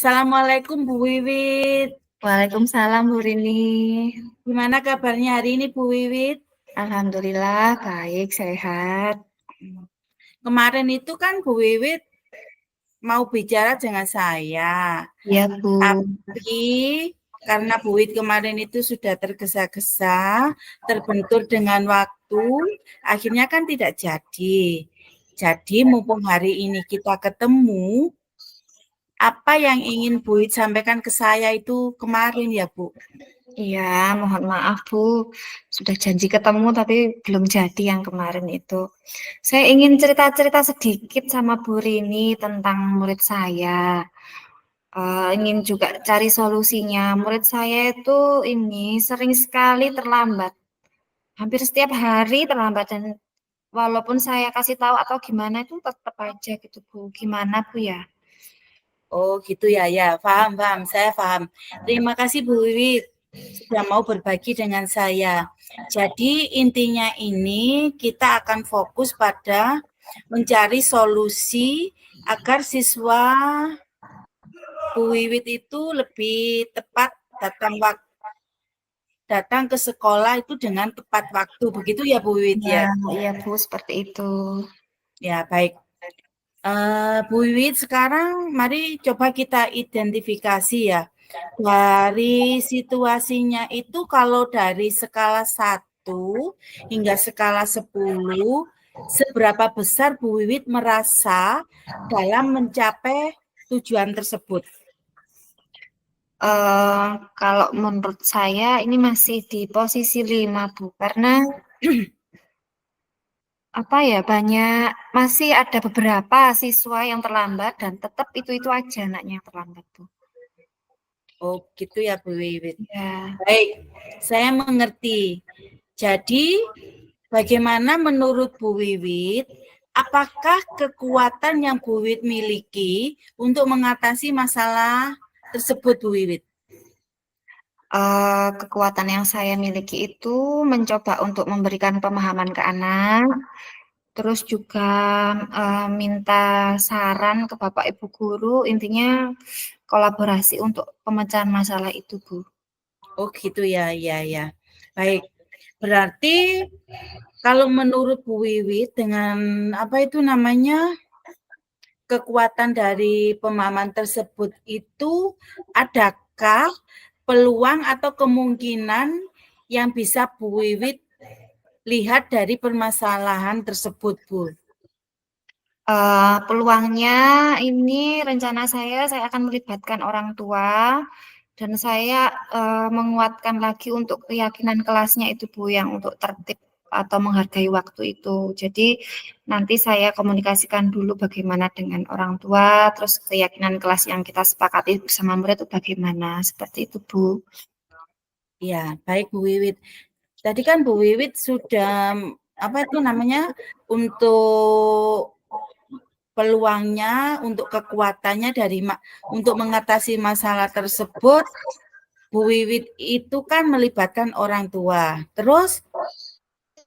Assalamualaikum Bu Wiwit. Waalaikumsalam Bu Rini. Gimana kabarnya hari ini Bu Wiwit? Alhamdulillah baik, sehat. Kemarin itu kan Bu Wiwit mau bicara dengan saya. Iya Bu. Tapi karena Bu Wiwit kemarin itu sudah tergesa-gesa, terbentur dengan waktu, akhirnya kan tidak jadi. Jadi mumpung hari ini kita ketemu, apa yang ingin Bu Wiwit sampaikan ke saya itu kemarin ya Bu? Iya, mohon maaf Bu. Sudah janji ketemu tapi belum jadi yang kemarin itu. Saya ingin cerita-cerita sedikit sama Bu Rini tentang murid saya. Ingin juga cari solusinya. Murid saya itu ini sering sekali terlambat. Hampir setiap hari terlambat dan walaupun saya kasih tahu atau gimana itu tetap aja gitu Bu. Gimana Bu ya? Oh gitu ya, ya paham, saya paham. Terima kasih Bu Wiwit sudah mau berbagi dengan saya. Jadi intinya ini kita akan fokus pada mencari solusi agar siswa Bu Wiwit itu lebih tepat datang ke sekolah itu dengan tepat waktu. Begitu ya Bu Wiwit Ya, ya? iya Bu, seperti itu. Ya, baik. Bu Wiwit, sekarang mari coba kita identifikasi ya. Dari situasinya itu kalau dari skala 1 hingga skala 10, seberapa besar Bu Wiwit merasa dalam mencapai tujuan tersebut? Kalau menurut saya ini masih di posisi 5 Bu, karena apa ya, masih ada beberapa siswa yang terlambat dan tetap itu aja anaknya yang terlambat Bu. Oh, gitu ya Bu Wiwit. Ya. Baik, saya mengerti. Jadi, bagaimana menurut Bu Wiwit, apakah kekuatan yang Bu Wiwit miliki untuk mengatasi masalah tersebut, Bu Wiwit? Kekuatan yang saya miliki itu mencoba untuk memberikan pemahaman ke anak, terus juga minta saran ke Bapak Ibu guru, intinya kolaborasi untuk pemecahan masalah itu, Bu. Oh gitu ya, ya, ya. Baik, berarti kalau menurut Bu Wiwit dengan apa itu namanya kekuatan dari pemahaman tersebut itu adakah peluang atau kemungkinan yang bisa Bu Wiwit lihat dari permasalahan tersebut, Bu? Peluangnya ini rencana saya akan melibatkan orang tua dan saya menguatkan lagi untuk keyakinan kelasnya itu Bu yang untuk tertib atau menghargai waktu itu. Jadi nanti saya komunikasikan dulu bagaimana dengan orang tua, terus keyakinan kelas yang kita sepakati bersama murid itu bagaimana, seperti itu Bu. Ya, baik Bu Wiwit. Tadi kan Bu Wiwit sudah apa itu namanya untuk peluangnya, untuk kekuatannya untuk mengatasi masalah tersebut, Bu Wiwit itu kan melibatkan orang tua. Terus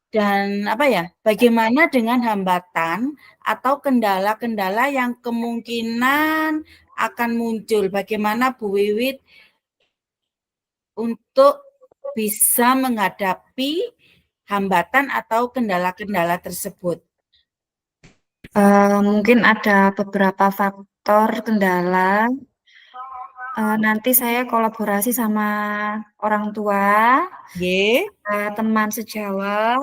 dan apa ya? Bagaimana dengan hambatan atau kendala-kendala yang kemungkinan akan muncul? Bagaimana Bu Wiwit untuk bisa menghadapi hambatan atau kendala-kendala tersebut? Mungkin ada beberapa faktor kendala. Nanti saya kolaborasi sama orang tua, Ye. teman sejawat,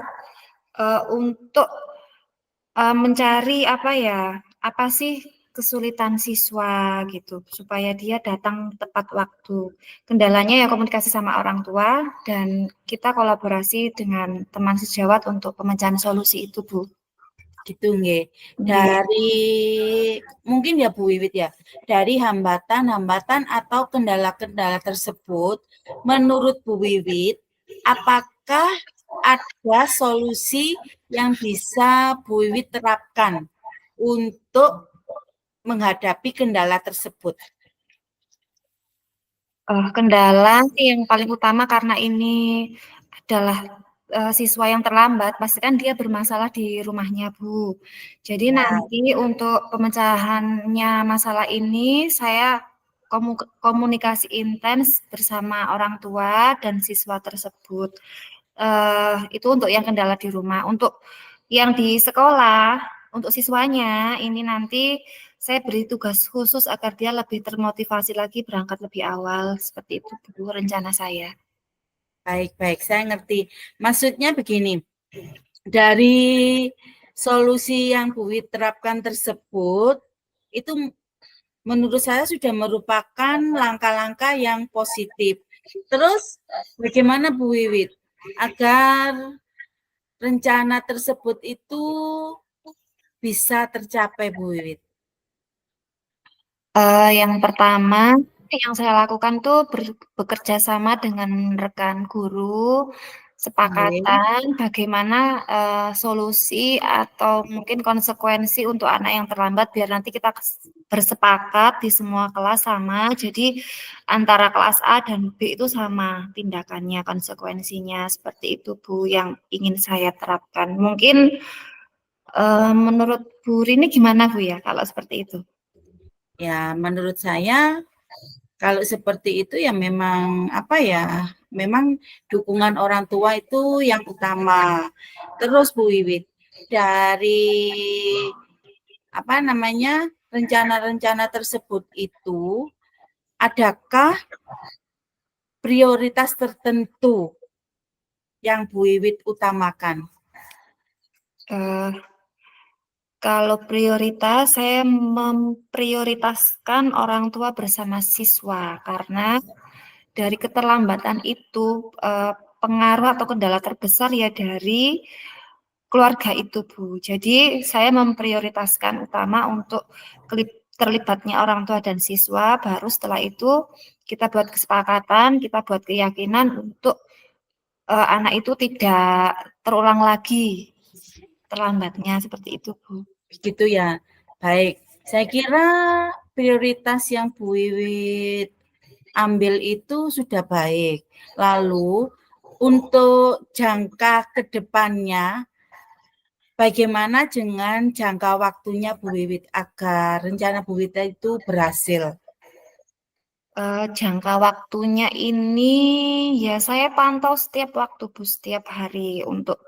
untuk mencari apa sih kesulitan siswa gitu, supaya dia datang tepat waktu. Kendalanya ya komunikasi sama orang tua dan kita kolaborasi dengan teman sejawat untuk pemecahan solusi itu, Bu. Gitu nggih. Iya. Dari mungkin ya Bu Wiwit ya, dari hambatan-hambatan atau kendala-kendala tersebut, menurut Bu Wiwit, apakah ada solusi yang bisa Bu Wiwit terapkan untuk menghadapi kendala tersebut? Kendala sih yang paling utama karena ini adalah, siswa yang terlambat, pasti kan dia bermasalah di rumahnya, Bu. Jadi Ya, nanti untuk pemecahannya masalah ini, saya komunikasi intens bersama orang tua dan siswa tersebut. Itu untuk yang kendala di rumah. Untuk yang di sekolah, untuk siswanya ini nanti saya beri tugas khusus agar dia lebih termotivasi lagi berangkat lebih awal. Seperti itu Bu, rencana saya. Baik, saya ngerti. Maksudnya begini, dari solusi yang Bu Wit terapkan tersebut, itu menurut saya sudah merupakan langkah-langkah yang positif. Terus bagaimana Bu Wiwit agar rencana tersebut itu bisa tercapai Bu Wiwit? Yang pertama yang saya lakukan tuh bekerja sama dengan rekan guru, sepakatan bagaimana solusi atau mungkin konsekuensi untuk anak yang terlambat biar nanti kita bersepakat di semua kelas sama. Jadi antara kelas A dan B itu sama tindakannya, konsekuensinya seperti itu Bu yang ingin saya terapkan. Mungkin menurut Bu Rini gimana Bu ya kalau seperti itu? Ya, menurut saya kalau seperti itu ya memang apa ya, memang dukungan orang tua itu yang utama. Terus Bu Wiwit, dari apa namanya rencana-rencana tersebut itu, adakah prioritas tertentu yang Bu Wiwit utamakan? Uh, Kalau prioritas, saya memprioritaskan orang tua bersama siswa karena dari keterlambatan itu pengaruh atau kendala terbesar ya dari keluarga itu Bu. Jadi saya memprioritaskan utama untuk terlibatnya orang tua dan siswa, baru setelah itu kita buat kesepakatan, kita buat keyakinan untuk anak itu tidak terulang lagi terlambatnya seperti itu Bu. Gitu ya. Baik, saya kira prioritas yang Bu Wiwit ambil itu sudah baik. Lalu untuk jangka ke depannya, bagaimana dengan jangka waktunya Bu Wiwit agar rencana Bu Wiwit itu berhasil? Jangka waktunya ini ya saya pantau setiap waktu Bu, setiap hari untuk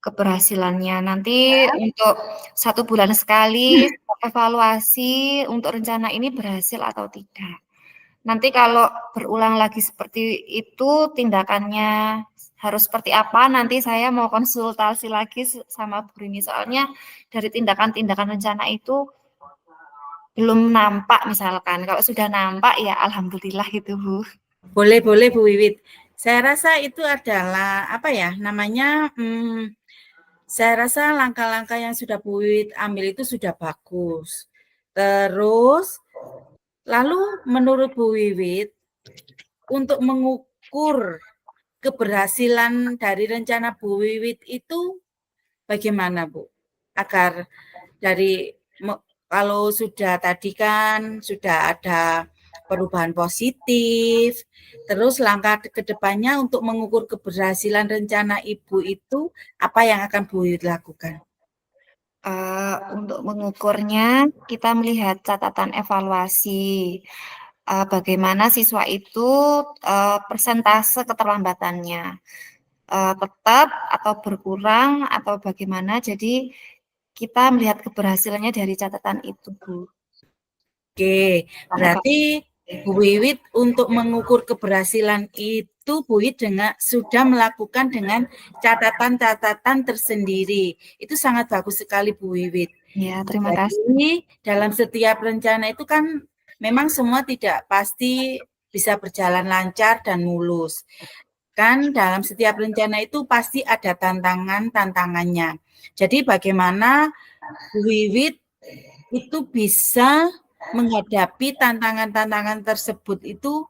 keberhasilannya. Nanti untuk 1 bulan sekali evaluasi untuk rencana ini berhasil atau tidak. Nanti kalau berulang lagi seperti itu tindakannya harus seperti apa, nanti saya mau konsultasi lagi sama Bu Rini. Soalnya dari tindakan-tindakan rencana itu belum nampak misalkan. Kalau sudah nampak ya alhamdulillah gitu Bu. Boleh Bu Wiwit. Saya rasa itu adalah apa ya namanya? Saya rasa langkah-langkah yang sudah Bu Wiwit ambil itu sudah bagus. Terus, lalu menurut Bu Wiwit, untuk mengukur keberhasilan dari rencana Bu Wiwit itu bagaimana Bu? Agar dari kalau sudah tadi kan sudah ada perubahan positif, terus langkah ke depannya untuk mengukur keberhasilan rencana Ibu itu apa yang akan Bu Wiwit lakukan? Untuk mengukurnya kita melihat catatan evaluasi bagaimana siswa itu persentase keterlambatannya tetap atau berkurang atau bagaimana. Jadi kita melihat keberhasilannya dari catatan itu Bu. Oke, berarti Bu Wiwit untuk mengukur keberhasilan itu Bu Wiwit sudah melakukan dengan catatan-catatan tersendiri. Itu sangat bagus sekali Bu Wiwit. Ya, terima kasih. Jadi dalam setiap rencana itu kan memang semua tidak pasti bisa berjalan lancar dan mulus. Kan dalam setiap rencana itu pasti ada tantangannya. Jadi bagaimana Bu Wiwit itu bisa menghadapi tantangan-tantangan tersebut itu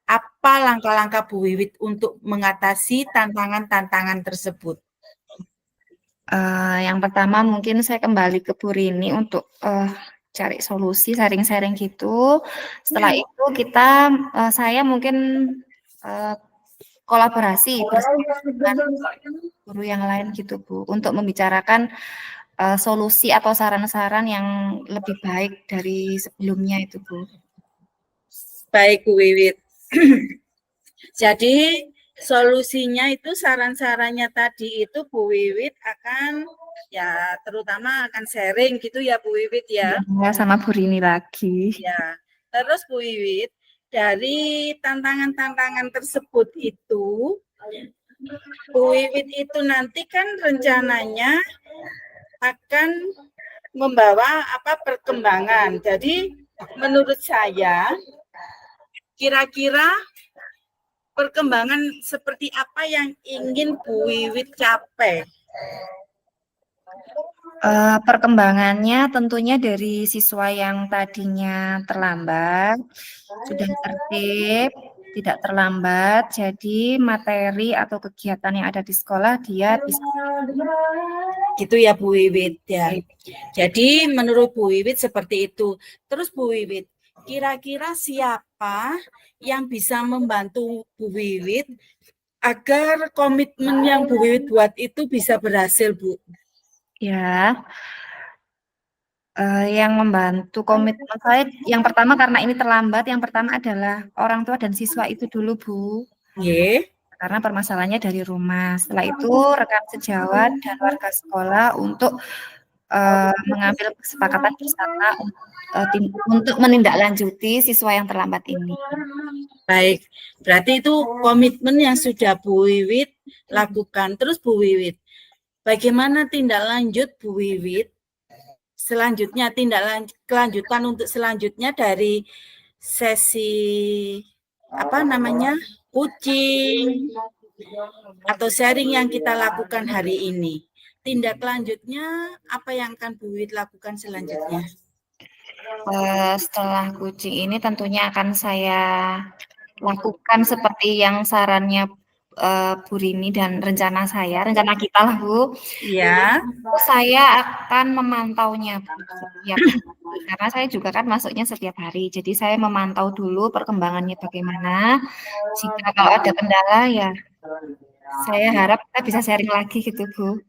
apa langkah-langkah Bu Wiwit untuk mengatasi tantangan-tantangan tersebut? Yang pertama mungkin saya kembali ke Bu Rini untuk cari solusi, sharing-sharing gitu. Setelah itu saya mungkin kolaborasi bersama dengan guru yang lain gitu Bu, untuk membicarakan solusi atau saran-saran yang lebih baik dari sebelumnya itu Bu. Baik Bu Wiwit. Jadi solusinya itu saran-sarannya tadi itu Bu Wiwit akan ya terutama akan sharing gitu ya Bu Wiwit ya. Ya, sama Bu Rini lagi. Ya. Terus Bu Wiwit, dari tantangan-tantangan tersebut itu Bu Wiwit itu nanti kan rencananya akan membawa perkembangan. Jadi menurut saya kira-kira perkembangan seperti apa yang ingin Bu Wiwit capai? Perkembangannya tentunya dari siswa yang tadinya terlambat, sudah tertib, tidak terlambat, jadi materi atau kegiatan yang ada di sekolah dia bisa. Gitu ya Bu Wiwit ya. Jadi menurut Bu Wiwit seperti itu. Terus Bu Wiwit, kira-kira siapa yang bisa membantu Bu Wiwit agar komitmen yang Bu Wiwit buat itu bisa berhasil, Bu? Ya, yang membantu komitmen saya yang pertama karena ini terlambat, yang pertama adalah orang tua dan siswa itu dulu, Bu. Yeah. Karena permasalahannya dari rumah. Setelah itu rekan sejawat dan warga sekolah untuk mengambil kesepakatan bersama untuk menindaklanjuti siswa yang terlambat ini. Baik, berarti itu komitmen yang sudah Bu Wiwit lakukan. Terus Bu Wiwit, bagaimana tindak lanjut Bu Wiwit? Selanjutnya kelanjutan untuk selanjutnya dari sesi coaching atau sharing yang kita lakukan hari ini. Tindak lanjutnya apa yang akan Bu Wiwit lakukan selanjutnya? Setelah coaching ini tentunya akan saya lakukan seperti yang sarannya Bu Rini dan rencana kita lah Bu. Iya. Saya akan memantaunya Bu, setiap hari, karena saya juga kan masuknya setiap hari. Jadi saya memantau dulu perkembangannya bagaimana. Jika kalau ada kendala ya saya harap kita bisa sharing lagi gitu Bu.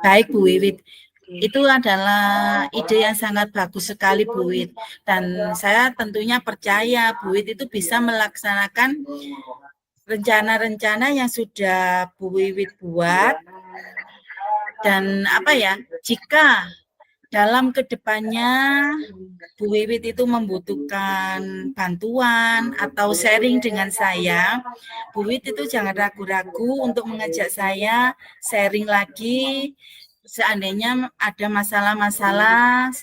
Baik Bu Wiwit. Itu adalah ide yang sangat bagus sekali Bu Wiwit. Dan saya tentunya percaya Bu Wiwit itu bisa melaksanakan rencana-rencana yang sudah Bu Wiwit buat. Dan jika dalam kedepannya Bu Wiwit itu membutuhkan bantuan atau sharing dengan saya, Bu Wiwit itu jangan ragu-ragu untuk mengajak saya sharing lagi seandainya ada masalah-masalah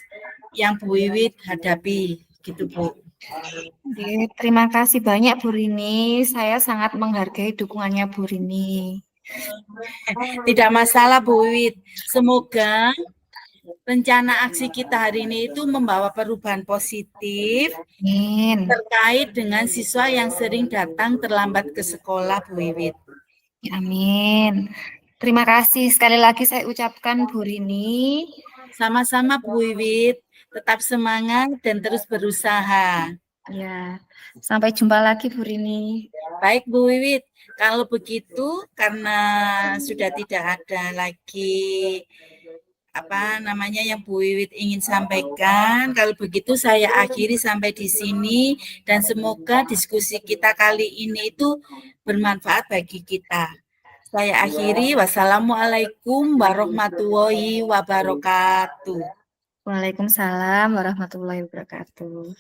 yang Bu Wiwit hadapi, gitu Bu. Terima kasih banyak Bu Rini, saya sangat menghargai dukungannya Bu Rini. Tidak masalah Bu Wiwit, semoga rencana aksi kita hari ini itu membawa perubahan positif. Amin. Terkait dengan siswa yang sering datang terlambat ke sekolah Bu Wiwit. Amin. Terima kasih sekali lagi saya ucapkan Bu Rini. Sama-sama Bu Wiwit, tetap semangat dan terus berusaha. Ya, sampai jumpa lagi Bu Rini. Baik Bu Wiwit, kalau begitu karena sudah tidak ada lagi yang Bu Wiwit ingin sampaikan, kalau begitu saya akhiri sampai di sini dan semoga diskusi kita kali ini itu bermanfaat bagi kita. Saya akhiri, wassalamualaikum warahmatullahi wabarakatuh. Waalaikumsalam warahmatullahi wabarakatuh.